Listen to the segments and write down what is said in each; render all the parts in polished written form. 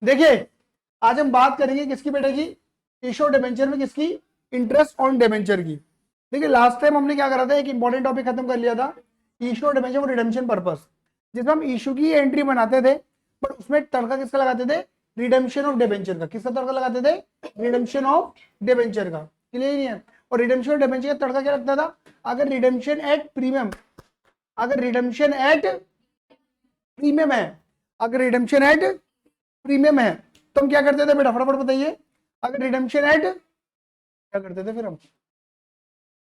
देखिए आज हम बात करेंगे किसकी बेटे की, इशू डिबेंचर में किसकी, इंटरेस्ट ऑन डिबेंचर की। देखिए लास्ट टाइम हमने क्या करा था, एक इंपॉर्टेंट टॉपिक खत्म कर लिया था, इशू डिबेंचर और रिडेम्पशन पर्पस, जिसमें हम इशू की एंट्री बनाते थे बट उसमें तड़का किसका लगाते थे, रिडेम्पशन ऑफ डिबेंचर का। किसका तड़का लगाते थे, रिडेम्पशन ऑफ डिबेंचर का। क्लियर नहीं है। और रिडेम्पशन ऑफ डिबेंचर का तड़का क्या लगता था, अगर रिडेम्पशन एट प्रीमियम, अगर रिडेम्पशन एट प्रीमियम है, अगर रिडेम्पशन एट प्रीमियम है तो हम क्या करते थे बेटा, फटाफट बताइए। अगर रिडेम्पशन एट क्या करते थे फिर हम,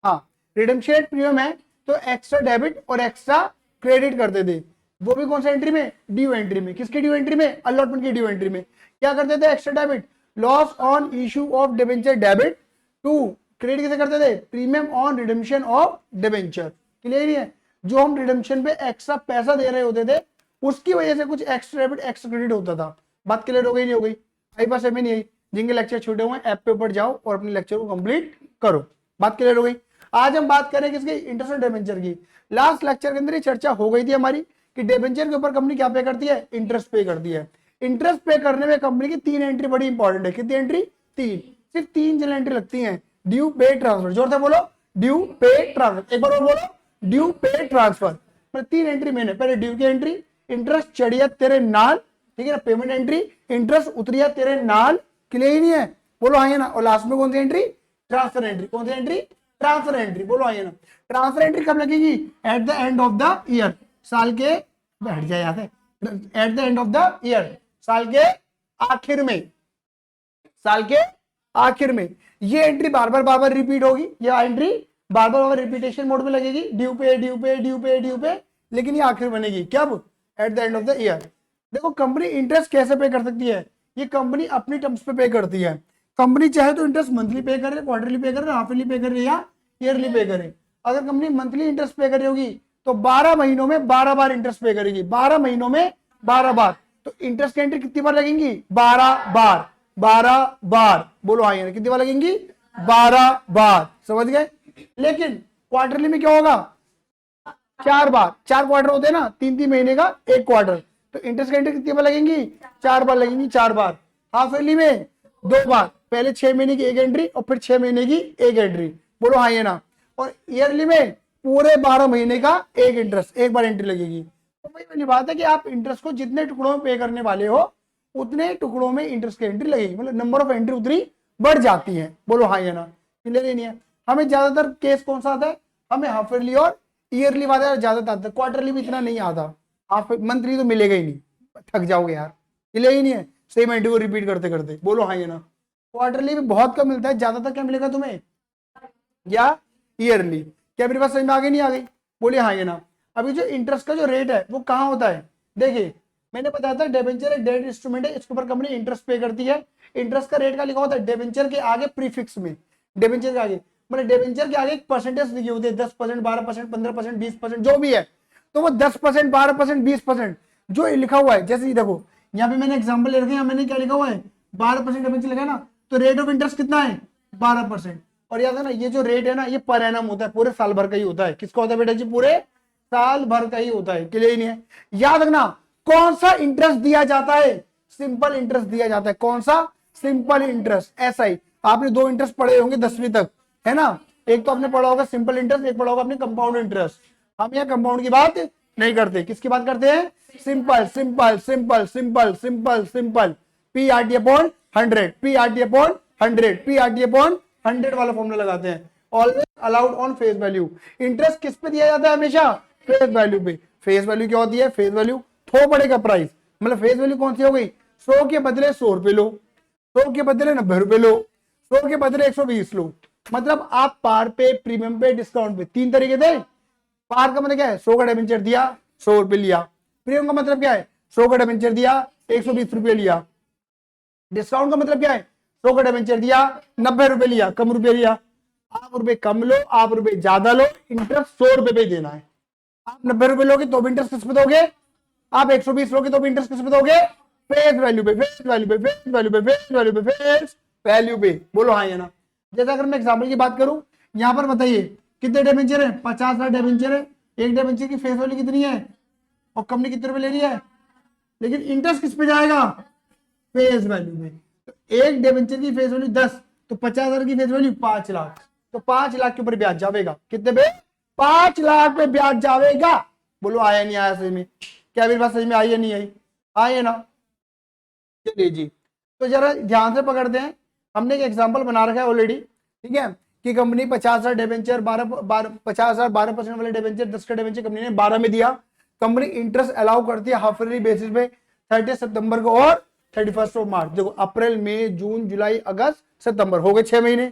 हाँ रिडेम्पशन एट प्रीमियम है तो एक्स्ट्रा डेबिट और एक्स्ट्रा क्रेडिट करते थे। वो भी कौन सा एंट्री में, ड्यू एंट्री में। किसके ड्यू एंट्री में, अलॉटमेंट की ड्यू एंट्री में। क्या करते थे, extra debit, loss on issue of debenture debit to credit किसे करते थे, premium on redemption of debenture. Clear ही है। जो हम रिडेम्पशन पे एक्स्ट्रा पैसा दे रहे होते थे उसकी वजह से कुछ एक्स्ट्रा डेबिट एक्स्ट्रा क्रेडिट होता था। बात क्लियर हो गई नहीं हो गई, आई पास में नहीं आई। जिनके लेक्चर छूटे हुए ऐप पे ऊपर जाओ और अपने लेक्चर को कंप्लीट करो। बात क्लियर हो गई। आज हम बात करें किसकी, इंटरेस्ट ऑन डिबेंचर की। लास्ट लेक्चर के अंदर ये चर्चा हो गई थी हमारी कि डिबेंचर के ऊपर कंपनी क्या पे करती है, इंटरेस्ट पे करती है। इंटरेस्ट पे करने में कंपनी की 3 एंट्री बड़ी इंपॉर्टेंट है। कितनी एंट्री, 3, सिर्फ 3 जन एंट्री लगती है। ड्यू पे ट्रांसफर, जोर से बोलो, ड्यू पे ट्रांसफर, एक बार और बोलो, ड्यू पे ट्रांसफर। पर 3 एंट्री मैंने, पहले ड्यू की एंट्री, इंटरेस्ट चढ़िया तेरे नाल, ठीक है ना, पेमेंट एंट्री, इंटरेस्ट उतरिया तेरे नाल। क्लियर ही नहीं है, बोलो हाँ ना। और लास्ट में कौन सी एंट्री, ट्रांसफर एंट्री। कौन सी एंट्री, ट्रांसफर एंट्री, बोलो हाँ ना। ट्रांसफर एंट्री कब लगेगी, at the end of the year, साल के, बैठ जाए याद है, at the end of the year, साल के आखिर में, साल के आखिर में। ये एंट्री बार बार रिपीट होगी, ये एंट्री बार बार रिपीटेशन मोड में लगेगी, ड्यू पे ड्यू पे ड्यू पे ड्यू पे, लेकिन ये आखिर बनेगी कब, at the end of the year. देखो कंपनी इंटरेस्ट कैसे पे कर सकती है, ये कंपनी अपनी टर्म्स पे करती है। कंपनी चाहे तो इंटरेस्ट मंथली पे करे, क्वार्टरली पे करे, हाफली पे करे या ईयरली पे करे। अगर कंपनी मंथली इंटरेस्ट पे कर रही होगी तो 12 महीनों में 12 बार इंटरेस्ट पे करेगी, 12 महीनों में 12 बार। तो इंटरेस्ट की एंट्री कितनी बार लगेंगी, 12 बार, 12 बार, बोलो हाँ, कितनी बार लगेंगी, 12 बार, समझ गए। लेकिन क्वार्टरली में क्या होगा, 4 बार, 4 क्वार्टर होते हैं ना, 3 महीने का एक क्वार्टर, तो इंटरेस्ट की एंट्री कितनी बार लगेंगी, 4 बार लगेंगी, 4 बार। हाफ ईयरली में 2 बार, पहले 6 महीने की एक एंट्री और फिर 6 महीने की एक एंट्री, बोलो हाँ ये ना। और ईयरली में पूरे 12 महीने का एक इंटरेस्ट, एक बार एंट्री लगेगी। तो वही वाली बात है कि आप इंटरेस्ट को जितने टुकड़ों में पे करने वाले हो उतने टुकड़ों में इंटरेस्ट की एंट्री लगेगी, मतलब नंबर ऑफ एंट्री उतनी बढ़ जाती है, बोलो हाँ या ना। क्लियर ही नहीं है। हमें ज्यादातर केस कौन सा आता है, हमें हाफ ईयरली और ईयरली वाला ज्यादा आता है, क्वार्टरली भी इतना नहीं आता, हाफ मंथली तो मिलेगा ही नहीं, थक जाओगे यार। क्लियर ही नहीं है, सेम एंट्री को रिपीट करते करते, बोलो हाँ या ना। क्वार्टरली भी बहुत कम मिलता है, ज्यादातर क्या मिलेगा तुम्हें, या ईयरली। क्या मेरी बात समझ में आ गई नहीं आ गई, बोलिए हाँ या ना। अभी जो इंटरेस्ट का जो रेट है वो कहाँ होता है, देखिए मैंने बताया था डिबेंचर एक डेट इंस्ट्रूमेंट है, इसके ऊपर कंपनी इंटरेस्ट पे करती है। इंटरेस्ट का रेट का लिखा होता है डिबेंचर के आगे प्रीफिक्स में, डिबेंचर के आगे, मतलब डिबेंचर के आगे एक परसेंटेज लिखी होती है, 10%, 12%, 15%, 20%, जो भी है। तो वो 10%, 12%, 20% जो लिखा हुआ है, जैसे ये देखो यहाँ पे मैंने एग्जाम्पल ले रखा है, मैंने क्या लिखा हुआ है, 12% डिबेंचर लिखा है ना, तो रेट ऑफ इंटरेस्ट कितना है, 12%। और याद है ना, ये जो रेट है ना, ये पर एनम होता है, पूरे साल भर का ही होता है। किसका होता है बेटा जी, पूरे साल भर का ही होता है। क्लियर नहीं है, याद रखना कौन सा इंटरेस्ट दिया जाता है, सिंपल इंटरेस्ट दिया जाता है। कौन सा, सिंपल इंटरेस्ट, ऐसा ही। आपने 2 इंटरेस्ट पढ़े होंगे 10वीं तक, है ना, एक तो आपने पढ़ा होगा सिंपल इंटरेस्ट, एक पढ़ा होगा आपने कंपाउंड इंटरेस्ट। हम यहाँ कंपाउंड की बात नहीं करते, किसकी बात करते हैं, simple simple simple simple simple simple, PRT upon 100, PRT upon 100, PRT upon 100 वाला फॉर्मूला लगाते हैं। Always allowed on face value. Interest किस पे दिया जाता है, हमेशा फेस वैल्यू पे। फेस वैल्यू क्या होती है, फेस वैल्यू थोपड़े का प्राइस, मतलब फेस वैल्यू कौन सी हो गई, 100 के बदले 100 रुपए लो, 100 के बदले 90 रुपए लो, 100 के बदले 120 लो। मतलब आप पार पे, प्रीमियम पे, डिस्काउंट पे, 3 तरीके थे। पार का मतलब क्या है, 100 का डिबेंचर दिया, 100 रुपए लिया। प्रीमियम का मतलब क्या है, 100 का डिबेंचर दिया, 120 रुपए लिया। डिस्काउंट का मतलब क्या है, 100 का डिबेंचर दिया, 90 रुपए लिया, कम रुपए लिया। आप रुपए कम लो, आप रुपए ज्यादा लो, इंटरेस्ट 100 रुपए पे देना है। आप 90 रुपए लोगे तो भी इंटरेस्ट किस पे दोगे, आप 120 लोगे तो भी इंटरेस्ट किस पे दोगे, फेस वैल्यू पे, फेस वैल्यू पे, फेस वैल्यू पे, फेस वैल्यू पे, फेस वैल्यू पे, बोलो हाँ या ना। जैसे अगर मैं एग्जांपल की बात करूं, यहां पर बताइए कितने डिबेंचर है, 50 लाख डिबेंचर है। एक डिबेंचर की फेस वैल्यू कितनी है और कंपनी कितने रुपए ले रही है, लेकिन इंटरेस्ट किस पे जाएगा, फेस वैल्यू में। तो एक डिबेंचर की फेस वैल्यू 10, तो 50,000 की फेस वैल्यू 5 लाख, तो 5 लाख के ऊपर ब्याज जावेगा। कितने पे? 5 लाख पे ब्याज जावेगा। बोलो आया नहीं आया? सही में क्या मेरी बात सही में आई या नहीं आई? आई है ना? चलिए जी, तो जरा ध्यान से पकड़ते हैं। हमने एक एग्जांपल बना रखा है ऑलरेडी, ठीक है, कि कंपनी 50,000 डिबेंचर 50,000 12% वाले डिबेंचर 10 का डिबेंचर कंपनी ने 12 में दिया। कंपनी इंटरेस्ट अलाउ करती है हाफ ईयरली बेसिस पे 30 सितंबर को और 31 मार्च। देखो अप्रैल मई जून जुलाई अगस्त सितंबर हो गए 6 महीने,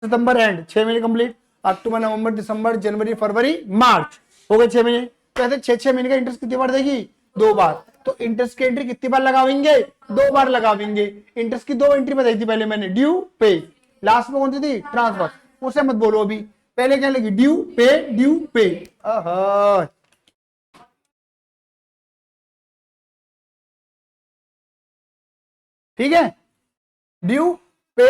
सितंबर एंड 6 महीने कंप्लीट, अक्टूबर नवंबर दिसंबर जनवरी फरवरी मार्च हो गए 6 महीने। तो ऐसे 6 महीने का इंटरेस्ट कितनी बार देगी? 2 बार। तो इंटरेस्ट की एंट्री कितनी बार लगावेंगे? 2 बार लगावेंगे। इंटरेस्ट की 2 एंट्री बताई थी पहले मैंने, ड्यू पे, लास्ट में कौन सी थी? ट्रांसफर। उसे मत बोलो अभी, पहले क्या लगी? ड्यू पे, ड्यू पे। ठीक है, ड्यू पे,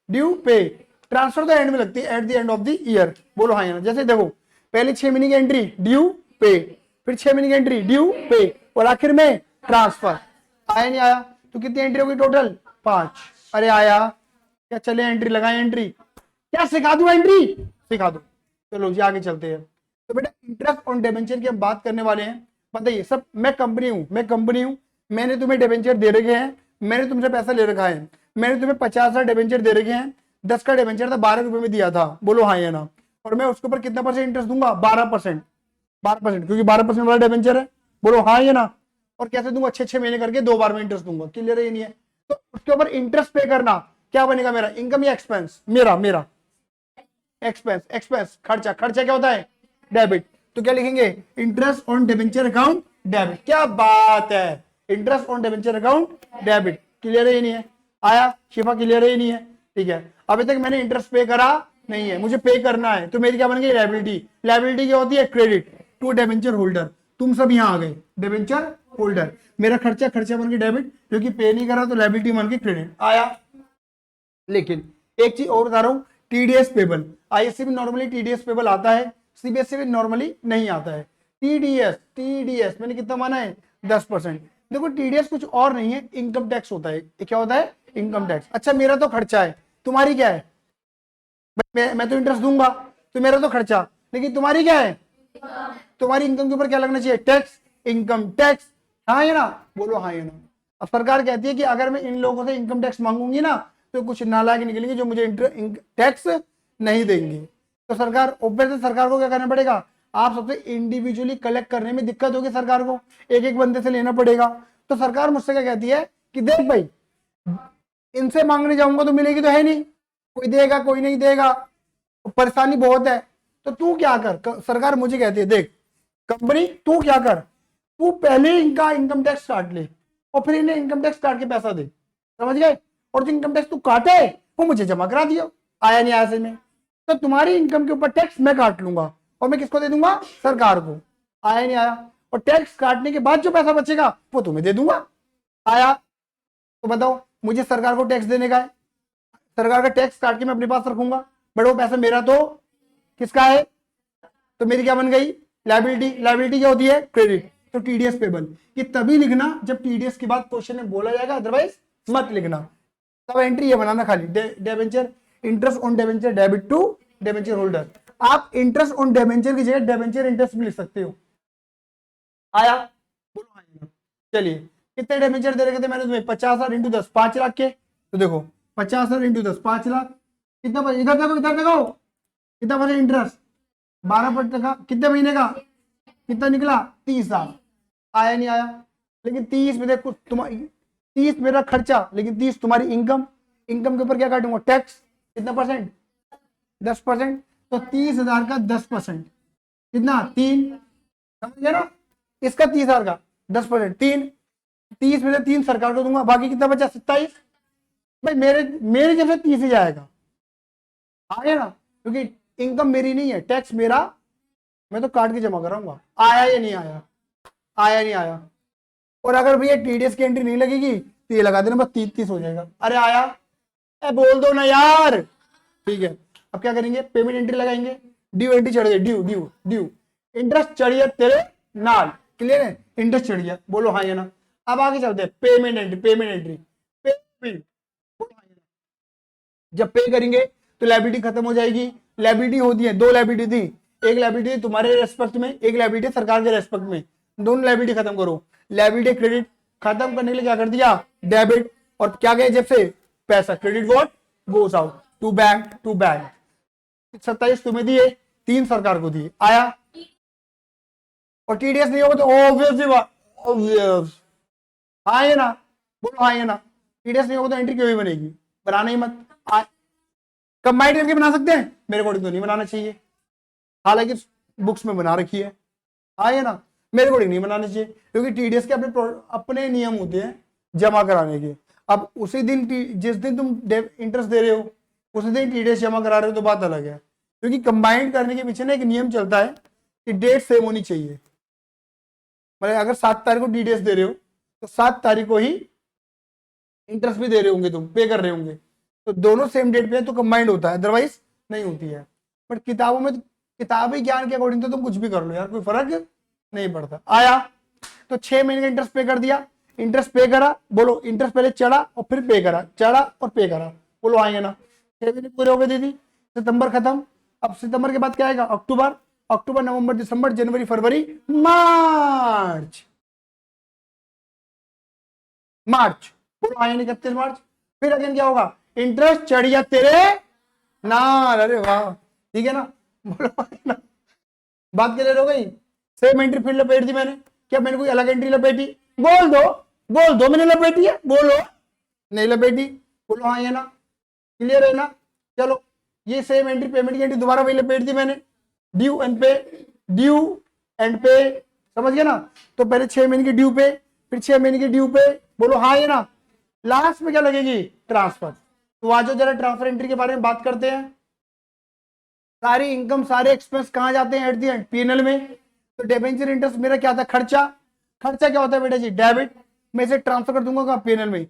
ड्यू पे। ट्रांसफर तो एंड में लगती है, at the end of the year. बोलो हाँ या ना? जैसे देखो पहले 6 महीने की एंट्री ड्यू पे, फिर 6 महीने की एंट्री ड्यू पे, और आखिर में ट्रांसफर। आया नहीं आया? तो कितनी एंट्री होगी टोटल? 5। अरे आया क्या? चले एंट्री लगाए, एंट्री क्या सिखा दूं? एंट्री सिखा दो। चलो जी आगे चलते हैं। तो बेटा इंटरेस्ट ऑन डिबेंचर की हम बात करने वाले हैं। बताइए सब, मैं कंपनी हूं, मैं कंपनी हूं, मैंने तुम्हें डिबेंचर दे रखे हैं, मैंने तुमसे पैसा ले रखा है, मैंने तुम्हें 50,000 डिबेंचर दे रखे हैं, 10 का डिबेंचर था 12 रुपए में दिया था। बोलो हाँ या ना? और मैं उसके ऊपर कितना परसेंट इंटरेस्ट दूंगा? 12%। 12%, क्योंकि 12% वाला डिबेंचर है। बोलो हाँ या ना? और कैसे दूंगा? 6 महीने करके 2 बार में इंटरेस्ट दूंगा। क्लियर है? नहीं है? तो उसके ऊपर इंटरेस्ट पे करना क्या बनेगा मेरा? इनकम या एक्सपेंस? मेरा मेरा एक्सपेंस। एक्सपेंस खर्चा, खर्चा क्या होता है? डेबिट। तो क्या लिखेंगे? Interest on debenture account debit. क्या बात है, interest on debenture account debit. Clear है? नहीं है? आया शिफा? क्लियर है? नहीं है? ठीक है, अभी तक मैंने इंटरेस्ट पे करा नहीं है, मुझे पे करना है, तो मेरी क्या बन गई? लायबिलिटी। लायबिलिटी क्या होती है? Credit to debenture holder. तुम सब यहां आ गए, डिबेंचर होल्डर। मेरा खर्चा खर्चा बन के डेबिट, क्योंकि पे नहीं करा तो लायबिलिटी बन के क्रेडिट। आया? लेकिन एक चीज और बता रहा हूं, टीडीएस पेबल। आईएससी में नॉर्मली टीडीएस पेबल आता है, सीबीएसई में नॉर्मली नहीं आता है। टीडीएस, टीडीएस मैंने कितना माना है? 10%। देखो टीडीएस कुछ और नहीं है, इनकम टैक्स होता है। ये क्या होता है? Income tax. अच्छा मेरा तो खर्चा है, तुम्हारी क्या है? मैं तो इंटरेस्ट दूंगा, तो मेरा तो खर्चा, लेकिन तुम्हारी क्या है? तुम्हारी इनकम के ऊपर क्या लगना चाहिए? Tax, income tax. हाँ या ना? बोलो हाँ या ना? अब सरकार कहती है कि अगर मैं इन लोगों से इनकम टैक्स मांगूंगी ना, तो कुछ नालायक निकलेंगे जो मुझे टैक्स नहीं देंगे। तो सरकार, ऑब्वियसली सरकार को क्या करना पड़ेगा? आप सबसे इंडिविजुअली कलेक्ट करने में दिक्कत होगी सरकार को, एक एक बंदे से लेना पड़ेगा। तो सरकार मुझसे क्या कहती है कि देख भाई, इनसे मांगने जाऊंगा तो मिलेगी तो है नहीं, कोई देगा कोई नहीं देगा, परेशानी बहुत है। तो तू क्या कर, सरकार मुझे कहती है देख कंपनी, तू क्या कर, तू पहले इनका इनकम टैक्स काट ले और फिर इन्हें इनकम टैक्स काट के पैसा दे। समझ गए? और जो इनकम टैक्स तू काटे वो मुझे जमा करा दियो। आया नहीं आया समझ में? तो तुम्हारी इनकम के ऊपर टैक्स मैं काट लूंगा और मैं किसको दे दूंगा? सरकार को। आया नहीं आया? और टैक्स काटने के बाद जो पैसा बचेगा वो तुम्हें दे दूंगा। आया? तो बताओ, मुझे सरकार को टैक्स देने का है, सरकार का टैक्स काट के मैं अपने पास रखूंगा, बट वो पैसा मेरा तो किसका है? तो मेरी क्या बन गई? लायबिलिटी। लायबिलिटी क्या होती है? क्रेडिट। तो टीडीएस पेबल ये तभी लिखना जब टीडीएस के बाद क्वेश्चन में बोला जाएगा, अदरवाइज मत लिखना। तब एंट्री ये बनाना खाली, debenture, interest on debenture debit to debenture holder. आप इंटरेस्ट ऑन डेबेंचर की जगह डेबेंचर इंटरेस्ट भी लिख सकते हो। आया? बोलो हाँ। चलिए, कितने डेबेंचर दे रखे थे मैंने तुम्हें? 50,000 इंटू 10, 5 लाख के। तो देखो 50,000 इंटू 10, 5 लाख। कितना? इधर देखो, इधर देखो, कितना बचा इंटरेस्ट? 12% का। कितने महीने का? कितना निकला? 30,000। आया नहीं आया? लेकिन 30 में देखो तुम्हारी, 30 मेरा खर्चा, लेकिन 30 तुम्हारी इनकम। इनकम के ऊपर क्या काटूंगा? टैक्स। कितना परसेंट? 10%। तो 30,000 का 10% कितना? 3। समझ गया ना? इसका 30,000 का 10%, 3। 30 में से 3 सरकार को दूंगा, बाकी कितना बचा? 27। भाई मेरे मेरे जब से 30 ही जाएगा। आ गया ना? क्योंकि इनकम मेरी नहीं है, टैक्स मेरा, मैं तो काट के जमा कराऊंगा। आया या नहीं आया? आया नहीं आया? और अगर भैया टीडीएस की एंट्री नहीं लगेगी तो ये लगा देना, बस 30 हो जाएगा। अरे आया? बोल दो ना यार। ठीक है, अब क्या करेंगे? पेमेंट एंट्री लगाएंगे। ड्यू एंट्री चढ़ गई, ड्यू ड्यू ड्यू, इंटरेस्ट चढ़ गया तेरे नाल। क्लियर है? इंटरेस्ट चढ़ गया। बोलो हाँ या ना? अब आगे चलते हैं, पेमेंट एंट्री। पेमेंट एंट्री, पे। जब पे करेंगे तो लायबिलिटी खत्म हो जाएगी। लायबिलिटी होती है, दो लायबिलिटी थी, एक लायबिलिटी तुम्हारे रेस्पेक्ट में, एक लायबिलिटी सरकार के रेस्पेक्ट में, दोनों लायबिलिटी खत्म करो। लायबिलिटी क्रेडिट खत्म करने के लिए क्या कर दिया, डेबिट, और क्या गया जब से पैसा, credit what goes out to bank, to bank. 27 तुम्हें दिए, 3 सरकार को दिए, आया। और टीडीएस नहीं होगा तो ऑब्वियसली ऑब्वियस, हाँ ये ना, बोलो हाँ ये ना, टीडीएस नहीं होगा तो एंट्री क्यों ही बनेगी, बनाना ही मत। कंबाइंड करके बना सकते हैं, मेरे अकॉर्डिंग तो नहीं बनाना चाहिए, हालांकि बुक्स में बना रखी है, हाँ ये ना, मेरे अकॉर्डिंग नहीं बनाना चाहिए, क्योंकि टीडीएस के अपने नियम होते हैं जमा कराने के। अब उसी दिन जिस दिन तुम इंटरेस्ट दे रहे हो उसी दिन टीडीएस जमा करा रहे हो तो बात अलग है, क्योंकि कंबाइंड करने के पीछे ना एक नियम चलता है कि डेट सेम होनी चाहिए। मतलब अगर 7 तारीख को टीडीएस दे रहे हो तो 7 तारीख को ही इंटरेस्ट भी दे रहे होंगे, तुम पे कर रहे होंगे, तो दोनों सेम डेट पे तो कंबाइंड होता है, अदरवाइज नहीं होती है। बट किताबों में, किताबी ज्ञान के अकॉर्डिंग तो तुम कुछ भी कर लो यार, कोई फर्क नहीं पड़ता। आया तो 6 महीने का इंटरेस्ट पे कर दिया, इंटरेस्ट पे करा, बोलो इंटरेस्ट पहले चढ़ा और फिर पे करा, चढ़ा और पे करा, बोलो आएंगे ना, 6 महीने पूरे हो गए दीदी, सितंबर खत्म। अब सितंबर के बाद क्या आएगा, अक्टूबर, अक्टूबर नवंबर दिसंबर जनवरी फरवरी मार्च, मार्च, बोलो आएंगे 31 मार्च। फिर अगेन क्या होगा, इंटरेस्ट चढ़ गया तेरे ना, अरे वाह, ठीक है ना, बोलो ना। बात क्लियर हो गई, सेम एंट्री फिर लपेट दी मैंने, क्या मैंने कोई अलग एंट्री लपेटी, बोल दो मैंने लपेटी है, बोलो नहीं लपेटी, बोलो हाँ ये ना, क्लियर है ना। चलो ये सेम एंट्री, पेमेंट की एंट्री दोबारा वही लपेट दी मैंने, ड्यू एंड पे, ड्यू एंड पे, समझ गया ना। तो पहले 6 महीने की ड्यू पे, फिर 6 महीने की ड्यू पे, बोलो हाँ ये ना, लास्ट में क्या लगेगी, ट्रांसफर। तो आज जरा ट्रांसफर एंट्री के बारे में बात करते हैं। सारी इनकम सारे एक्सपेंस कहाँ जाते हैं, एट दी एंड पीएनएल में। तो डिबेंचर इंटरेस्ट मेरा क्या था, खर्चा, खर्चा क्या होता है बेटा जी, डेबिट, मैं इसे ट्रांसफर कर दूंगा पीएनएल में,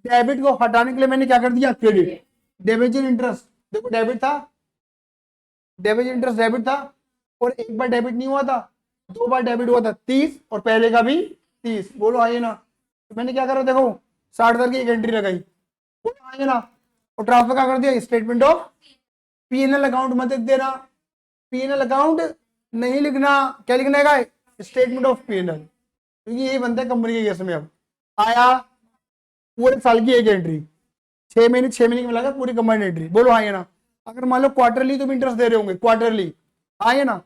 डेबिट को हटाने के लिए मैंने क्या कर दिया, क्रेडिट। डिबेंचर इंटरेस्ट देखो डेबिट था, डिबेंचर इंटरेस्ट डेबिट था, और एक बार डेबिट नहीं हुआ था, 2 बार डेबिट हुआ था, 30, और पहले का भी 30, बोलो आइए ना। तो मैंने क्या करा, देखो 60,000 की एक एंट्री लगाई, बोलो आइए ना, और ट्रांसफर क्या कर दिया, स्टेटमेंट ऑफ पीएनएल अकाउंट मत देना, पीएनएल अकाउंट नहीं लिखना, क्या लिखना है, स्टेटमेंट ऑफ पीएनएल, क्योंकि यही बनता है कंपनी के केस में। अब आया पूरे साल की एक एंट्री, 6 महीने 6 महीने की मिलाकर पूरी कंबाइंड एंट्री, बोलो हाँ ये ना। अगर मान लो क्वार्टरली तुम इंटरेस्ट दे रहे होंगे, क्वार्टरली, हाँ ये ना,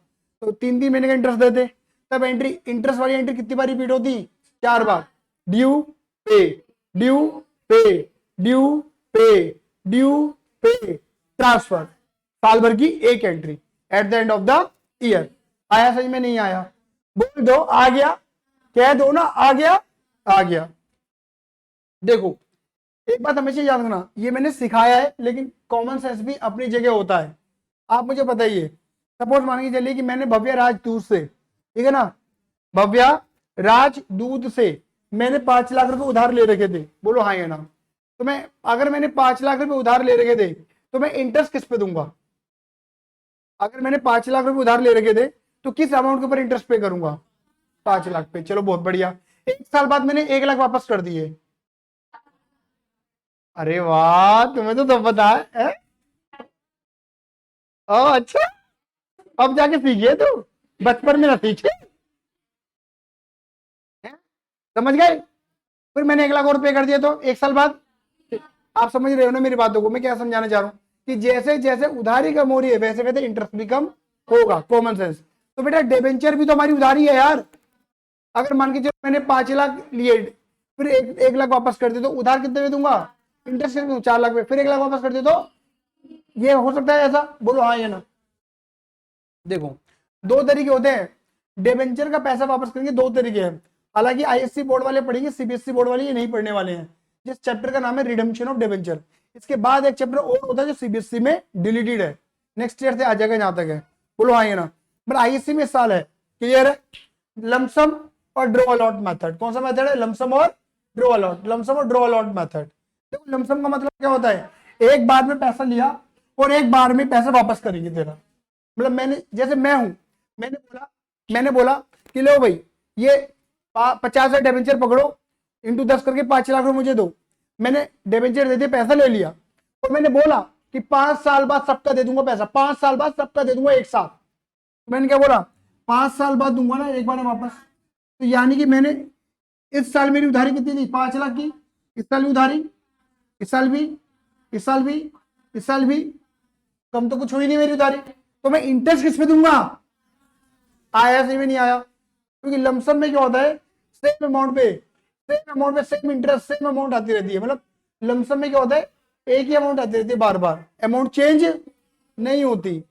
तो 3-3 महीने का इंटरेस्ट देते, तब एंट्री, इंटरेस्ट वाली एंट्री कितनी बार रिपीट होती, 4 बार, ड्यू पे, ड्यू पे, ड्यू पे, ड्यू पे, ट्रांसफर, साल भर की एक entry at the end of the year. आया समझ में, नहीं आया, बोल दो आ गया, कह दो ना आ गया, आ गया। देखो एक बात हमेशा याद रखना, ये मैंने सिखाया है, लेकिन कॉमन सेंस भी अपनी जगह होता है। आप मुझे बताइए, सपोज मान के चलिए कि मैंने भव्या राजदूत से, ठीक है ना, भव्या राजदूत से मैंने 5 लाख रुपए उधार ले रखे थे, बोलो हाँ या ना। तो मैं, अगर मैंने 5 लाख रुपए उधार ले रखे थे तो मैं इंटरेस्ट किस पे दूंगा, अगर मैंने 5 लाख रुपए उधार ले रखे थे तो किस अमाउंट के ऊपर इंटरेस्ट पे करूंगा, 5 लाख पे। चलो बहुत बढ़िया, 1 साल बाद मैंने 1 लाख वापस कर दिए, अरे वाह तुम्हें तो पता है? ओ अच्छा, अब जाके सीखिए, तो बचपन में ना सीखे, समझ गए। फिर मैंने 1 लाख और पे कर दिया, तो 1 साल बाद, आप समझ रहे हो ना मेरी बातों को, मैं क्या समझाना चाह रहा हूँ कि जैसे जैसे उधारी कम हो रही है वैसे वैसे इंटरेस्ट भी कम होगा, कॉमन सेंस। तो बेटा डिबेंचर भी तो हमारी उधारी है यार, अगर मान के चलो मैंने 5 लाख लिए, फिर 1 लाख वापस कर दे, तो उधार कितने में दूंगा, इंटरेस्ट कितने, 4 लाख में, फिर 1 लाख वापस कर दे, तो ये हो सकता है ऐसा, बोलो हाँ या ना। देखो 2 तरीके होते हैं, डिबेंचर का पैसा वापस करेंगे 2 तरीके हैं, हालांकि आईएससी बोर्ड वाले पढ़ेंगे, सीबीएसई बोर्ड वाले ये नहीं पढ़ने वाले हैं। जिस चैप्टर का नाम है रिडेम्पशन ऑफ डिबेंचर, इसके बाद एक चैप्टर और होता है जो सीबीएसई में डिलीटेड है, नेक्स्ट ईयर से आ जाएगा जहां तक है, बोलो हाँ या ना। बट आईएससी में इस साल है, क्लियर है, लमसम और ड्रॉ अलॉट मेथड। कौन सा मेथड है, लमसम और ड्रॉ अलॉट, लमसम और ड्रॉ अलॉट मेथड। देखो लमसम का मतलब क्या होता है, एक बार में पैसा लिया और एक बार में पैसा वापस करेंगे तेरा, मतलब मैंने, जैसे मैं हूं, मैंने बोला कि लो भाई ये 50,000 डिबेंचर पकड़ो, इंटू 10 करके 5 लाख रुपए मुझे दो, मैंने डिबेंचर दे दिए, पैसा ले लिया, और मैंने बोला कि 5 साल बाद सबका दे दूंगा पैसा, 5 साल बाद सबका दे दूंगा एक साथ। तो मैंने क्या बोला, 5 साल बाद दूंगा ना एक बार में वापस। तो यानी कि मैंने इस साल मेरी उधारी कितनी थी, 5 लाख की, इस साल भी उधारी, इस साल भी, इस साल भी, इस साल भी, कम तो कुछ हुई नहीं मेरी उधारी। तो मैं इंटरेस्ट किस पे दूंगा, आया सही में नहीं आया, क्योंकि लमसम में क्या होता है, सेम अमाउंट पे सेम इंटरेस्ट, सेम अमाउंट आती रहती है। मतलब लमसम में क्या होता है, एक ही अमाउंट आती रहती है बार बार, अमाउंट चेंज नहीं होती।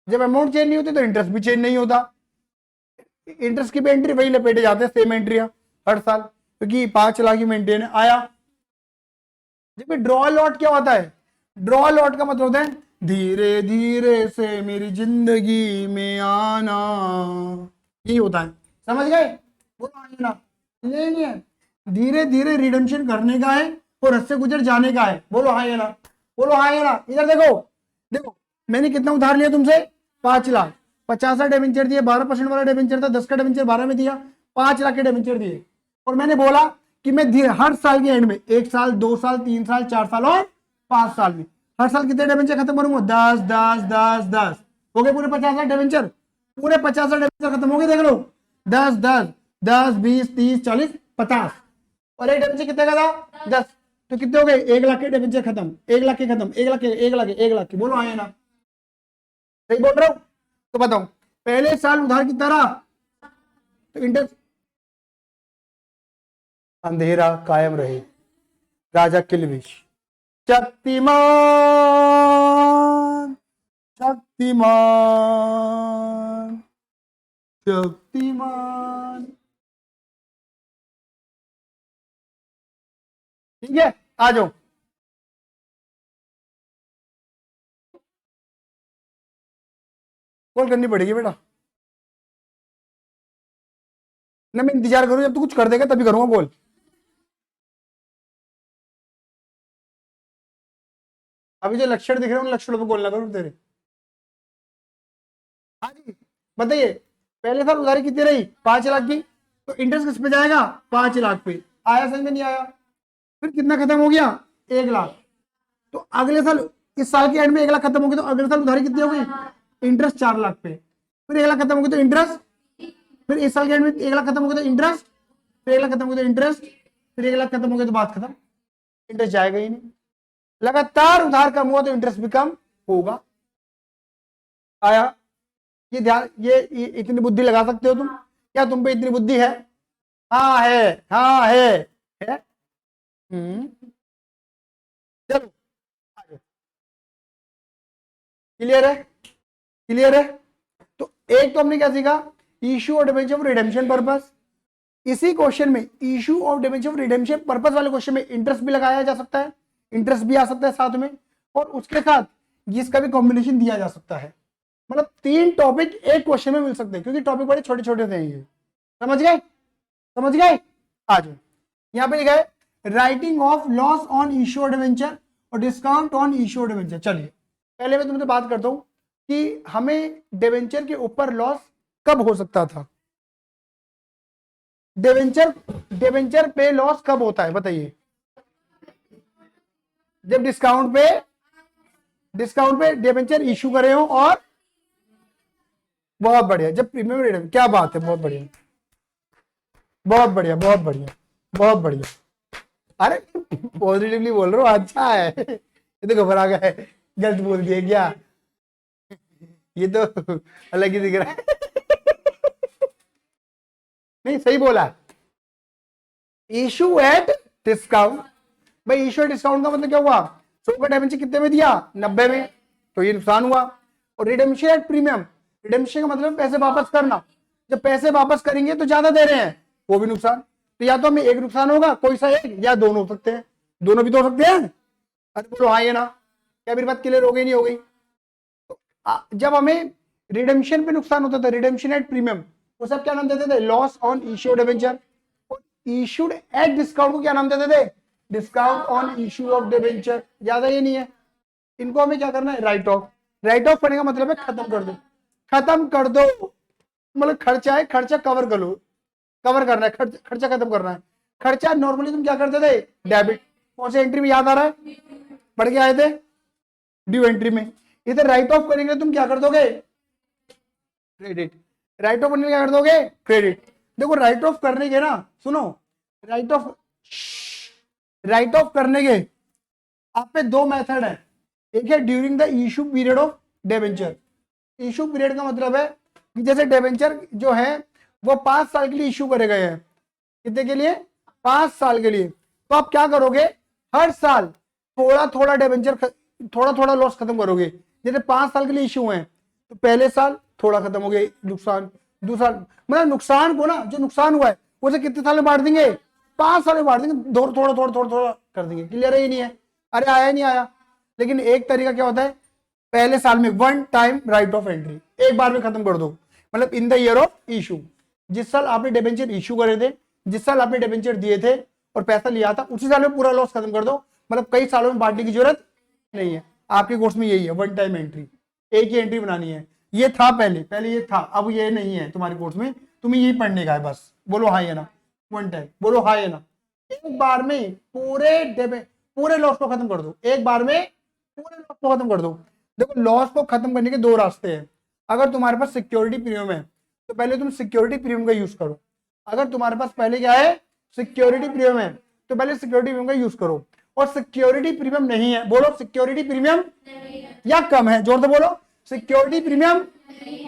जब अमाउंट चेंज नहीं होती तो इंटरेस्ट भी चेंज नहीं होता, इंटरेस्ट की भी एंट्री वही लपेटे जाते हैं, सेम एंट्रियां हर साल, क्योंकि 5 लाख ही मेंटेन आया। जब ड्रॉ लॉट क्या होता है, ड्रॉ लॉट का मतलब होता है धीरे धीरे से मेरी जिंदगी में आना, यही होता है, समझ गए। बोलो हाँ ना, नहीं है, धीरे धीरे रिडेम्पशन करने का है और रस्ते गुजर जाने का है। बोलो हाँ या ना, बोलो हाँ या ना। इधर देखो, देखो मैंने कितना उधार लिया तुमसे, 5 लाख, 50 डिबेंचर दिए, 12% वाला डिबेंचर था, 10 का डिबेंचर 12 में दिया, 5 लाख के डिबेंचर दिए। और मैंने बोला कि मैं हर साल के एंड में 1 साल, 2 साल, 3 साल, 4 साल और 5 साल में हर साल कितने डिबेंचर खत्म करूंगा, 10 10 10 10 हो गए पूरे 50 डिबेंचर, पूरे 50 डिबेंचर खत्म हो गए, देख लो 10 10 10 20 30 40 50, और एक डिबेंचर कितने का था, 10, तो कितने हो गए, 1 लाख के डिबेंचर खत्म, 1 लाख के खत्म, 1 लाख के, 1 लाख के, 1 लाख के। बोलो आए ना, सही बोल रहा हूं। तो बताओ पहले साल उधार कितना रहा, तो इंटरेस्ट, अंधेरा कायम रहे, राजा किलविश, शक्तिमान शक्तिमान शक्तिमान। ठीक है, आ जाओ। कॉल करनी पड़ेगी बेटा ना, मैं इंतजार करूं जब तू कुछ कर देगा तभी करूंगा कॉल। अभी जो लक्षण दिख रहे हैं उन लक्षणों पर कॉल ना करूं तेरे। हाँ जी बताइए, पहले साल उधारी कितनी रही, 5 लाख की, तो इंटरेस्ट किस पे जाएगा, 5 लाख पे, आया समझ में नहीं आया। फिर कितना खत्म हो गया, 1 लाख, तो अगले साल, इस साल के एंड में 1 लाख खत्म हो गया, तो अगले साल उधारी कितनी हो गई, इंटरेस्ट 4 लाख पे, फिर 1 लाख खत्म हो गया तो इंटरेस्ट, फिर इस साल के एंड में 1 लाख खत्म हो गया तो इंटरेस्ट, फिर 1 लाख खत्म हो गया तो इंटरेस्ट, फिर 1 लाख खत्म हो गया तो बात खत्म, इंटरेस्ट जाएगा ही नहीं। लगातार उधार कम हुआ तो इंटरेस्ट भी कम होगा। आया, ये ध्यान, ये इतनी बुद्धि लगा सकते हो तुम, क्या तुम पे इतनी बुद्धि है, हाँ है, हाँ है? चलो क्लियर है, क्लियर है। तो एक तो हमने क्या सीखा, issue of debenture for redemption purpose. इसी क्वेश्चन में issue of debenture for redemption purpose वाले क्वेश्चन में इंटरेस्ट भी लगाया जा सकता है, इंटरेस्ट भी आ सकता है साथ में, और उसके साथ जिसका भी कॉम्बिनेशन दिया जा सकता है। मतलब 3 टॉपिक एक क्वेश्चन में मिल सकते हैं, क्योंकि टॉपिक बड़े छोटे छोटे थे ये, समझ गए, समझ गए। आ जाओ, यहाँ पे लिखा है writing off loss on issue of debenture और discount on issue of debenture. चलिए पहले मैं तुमसे बात करता हूं कि हमें डिबेंचर के ऊपर लॉस कब हो सकता था, डिबेंचर डिबेंचर पे लॉस कब होता है बताइए, जब डिस्काउंट पे डिबेंचर इशू करे हो, और बहुत बढ़िया जब प्रीमियम रेट, क्या बात है, बहुत बढ़िया, बहुत बढ़िया, बहुत बढ़िया, बहुत बढ़िया। अरे पॉजिटिवली बोल रहा हूँ, अच्छा है। ये तो घबरा गया है, गलत बोल दिया क्या, ये तो अलग ही दिख रहा है। नहीं सही बोला, इशू एट डिस्काउंट। भाई इशू एट डिस्काउंट का मतलब क्या हुआ, 100 का डिबेंचर कितने में दिया, 90 में, तो ये नुकसान हुआ। और रिडेम्पशन एट प्रीमियम, रिडेम्पशन का मतलब पैसे वापस करना, जब पैसे वापस करेंगे तो ज्यादा दे रहे हैं, वो भी नुकसान। तो या तो हमें एक नुकसान होगा कोई सा एक, या दोनों हो सकते हैं, दोनों भी तो हो सकते हैं। अरे बोलो हाँ ये ना, क्या मेरी बात क्लियर हो गई नहीं हो गई। तो जब हमें रिडेम्पशन पे नुकसान होता था, रिडेम्पशन एट प्रीमियम, वो सब क्या नाम देते थे, लॉस ऑन इश्यू डिबेंचर। और इशूड एट डिस्काउंट को क्या नाम देते थे, discount on issue of debenture. ज्यादा ये नहीं है, इनको हमें क्या करना है, राइट ऑफ। राइट ऑफ करने का मतलब है खत्म कर दो, खत्म कर दो, मतलब खर्चा है, खर्चा कवर कर लो, कवर करना है, खर्चा खत्म करना है। खर्चा नॉर्मली तुम क्या करते थे, डेबिट, कौन सी एंट्री में याद आ रहा है, पढ़ के आए थे ड्यू एंट्री में। इधर राइट ऑफ करेंगे तुम क्या कर दोगे, क्रेडिट। राइट ऑफ करने क्या कर दोगे, क्रेडिट। देखो राइट ऑफ करने के ना, सुनो, राइट ऑफ करने के आप पे दो मेथड है। एक है during the issue period of debenture. Issue period का मतलब है कि जैसे डिबेंचर जो है वो 5 साल के लिए इशू करे गए हैं, कितने के लिए, 5 साल के लिए। तो आप क्या करोगे, हर साल थोड़ा थोड़ा डिबेंचर, थोड़ा थोड़ा लॉस खत्म करोगे। जैसे 5 साल के लिए इशू है तो पहले साल थोड़ा खत्म हो गया नुकसान, दूसरा मतलब नुकसान को ना, जो नुकसान हुआ है उसे कितने साल में बांट देंगे, 5 साल में बांट देंगे, थोड़ा थोड़ा थोड़ा थोड़ा थोड़ा कर देंगे। क्लियर है ही नहीं है, अरे आया नहीं आया। लेकिन एक तरीका क्या होता है, पहले साल में one time right of entry, एक बार में खत्म कर दो। मतलब in the year of issue, जिस साल आपने डिबेंचर इशू करे थे, जिस साल आपने डिबेंचर दिए थे और पैसा लिया था, उसी साल में पूरा लॉस खत्म कर दो। मतलब कई सालों में बांटने की जरूरत नहीं है। आपके कोर्स में यही है, वन टाइम एंट्री, एक ही एंट्री बनानी है। ये था पहले ये था, अब ये नहीं है तुम्हारे कोर्स में, तुम्हें यही पढ़ने का है बस। बोलो हाँ या ना, वन टाइम बोलो हाँ या ना। एक बार में पूरे लॉस को खत्म कर दो, एक बार में पूरे लॉस को खत्म कर दो। देखो लॉस को खत्म करने के दो रास्ते हैं। अगर तुम्हारे पास सिक्योरिटी प्रीमियम है तो पहले तुम सिक्योरिटी प्रीमियम का यूज करो। अगर तुम्हारे पास पहले क्या है, सिक्योरिटी प्रीमियम है, तो पहले सिक्योरिटी प्रीमियम का यूज करो। और सिक्योरिटी प्रीमियम नहीं है, बोलो सिक्योरिटी प्रीमियम या कम है, जोर से बोलो, सिक्योरिटी प्रीमियम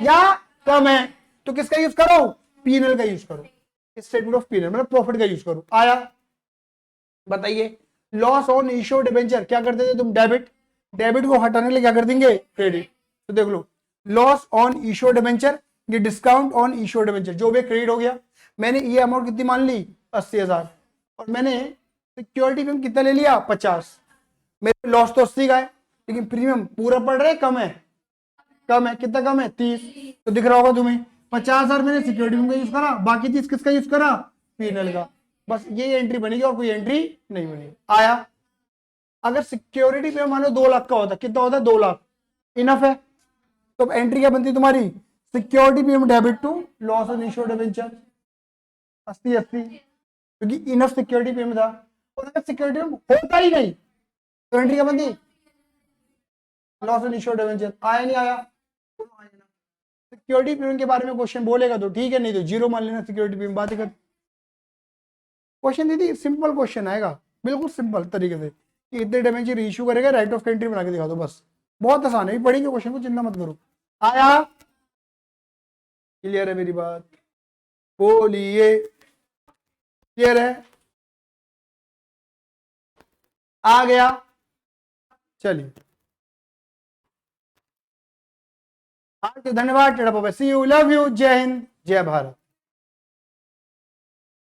या कम है, तो किसका यूज करो, पीएनएल का यूज करो, स्टेटमेंट ऑफ पीएनएल मतलब प्रॉफिट का यूज करो। आया, बताइए लॉस ऑन इश्यू डिबेंचर क्या करते थे तुम, डेबिट को हटाने के लिए क्या कर देंगे, क्रेडिट। तो देख लो लॉस ऑन इश्यू डिबेंचर, ये डिस्काउंट ऑन इश्यू डिबेंचर जो भी क्रेडिट हो गया। मैंने ये अमाउंट कितनी मान ली, 80,000, और मैंने सिक्योरिटी प्रीमियम कितना ले लिया, 50। मेरे लॉस तो 80 का है, लेकिन प्रीमियम पूरा पड़ रहा है, कम है, कितना कम है, 30। तो दिख रहा होगा तुम्हें 50,000 मैंने सिक्योरिटी प्रीमियम का यूज करा, बाकी 30 किसका यूज करा, पीएनएल का। बस ये एंट्री बनेगी और कोई एंट्री नहीं बनेगी। आया, अगर सिक्योरिटी प्रीमियम मान लो 2 लाख का होता, कितना होता है, 2 लाख, इनफ है। तो एंट्री क्या बनती है तुम्हारी, security premium debit to loss on issue debenture, 80 क्योंकि इनफ सिक्योरिटी प्रीमियम था। और अगर सिक्योरिटी प्रीमियम होता ही नहीं तो एंट्री क्या बनती, लॉस ऑन इश्यू डिबेंचर। आया नहीं आया, सिक्योरिटी प्रीमियम के बारे में क्वेश्चन बोलेगा तो ठीक है, नहीं तो जीरो मान लेना सिक्योरिटी प्रीमियम। बात कर क्वेश्चन दीदी, सिंपल क्वेश्चन आएगा, बिल्कुल सिंपल तरीके से कि इतने डिबेंचर इशू करेगा, राइट ऑफ एंट्री बना के दिखा दो, बस बहुत आसान है, पढ़ेंगे क्वेश्चन को, चिंता मत करो। आया, क्लियर है मेरी बात, बोलिए, क्लियर है, आ गया, चलिए धन्यवाद, सी यू, लव यू, जय हिंद, जय भारत।